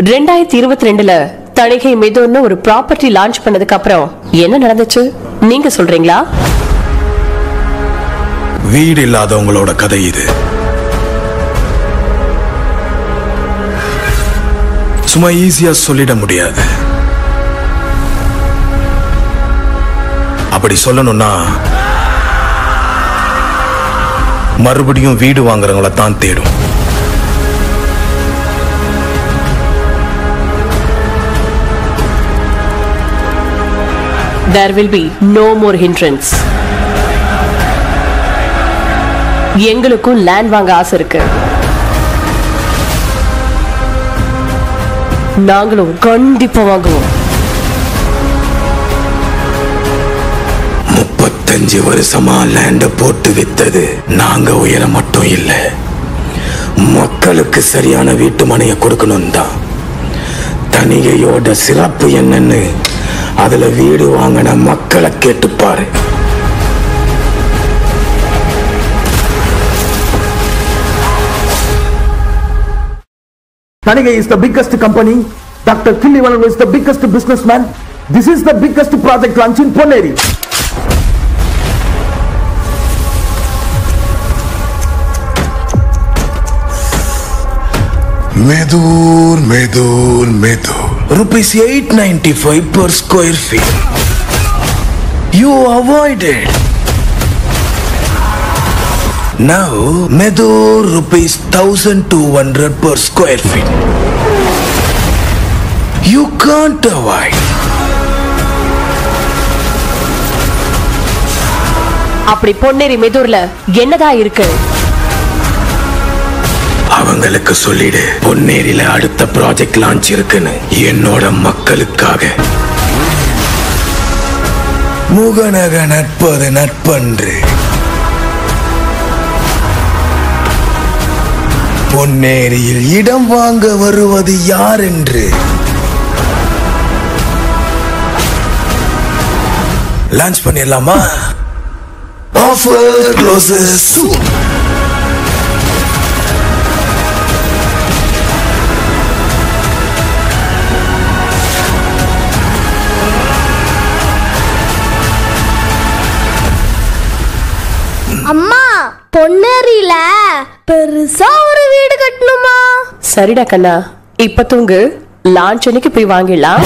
2022ல தணிகை மிதுன்னு ஒரு property launch பண்ணதுக்கு அப்புறம் என்ன நடந்துச்சு நீங்க சொல்றீங்களா? வீடு இல்லாதவங்களோட கதை இது. சும்மா ஈஸியா சொல்லிட முடியாது. அப்படி சொல்லணும்னா மறுபடியும் வீடு வாங்குறவங்கள தான் தேடும். There will be no more hindrance. எங்களுக்கும் லேண்ட் வாங்க ஆசை இருக்கு. நாங்களும் கண்டிப்பா வாங்குவோம். 35 வருஷமா லேண்ட போட்டு வித்தது நாங்க உயர மட்டும் இல்ல, மக்களுக்கு சரியான வீட்டு மனைய கொடுக்கணும் தான். தணிகையோட சிறப்பு என்னன்னு அதுல வீடு வாங்கின மக்களை கேட்டுப்பாரு. Tanigai is the biggest company. Dr. Killivanan is the biggest businessman. This is the biggest project launch in Ponneri. Medur. Rupees 895 per square feet. You avoided. Now, Medur rupees 1200 per square feet. You can't avoid. அப்படி பொன்னேரி மெதூர்ல என்னதான் இருக்கு? அவங்களுக்கு சொல்லிடு, பொன்னேரியில அடுத்த project launch இருக்குன்னு. என்னோட மக்களுக்காக. முகநக நட்பது நட்பன்று. பொன்னேரியில் இடம் வாங்க வருவது யார் என்று லான்ச் பண்ணிடலாமா? ஆஃபர் க்ளோசஸ் சூன். அம்மா, பொன்னேரியில பெருசா ஒரு வீடு கட்டணுமா? சரிடா கண்ணா, இப்ப தூங்கு. லான்ச் அன்னைக்கு போய் வாங்கிடலாம்.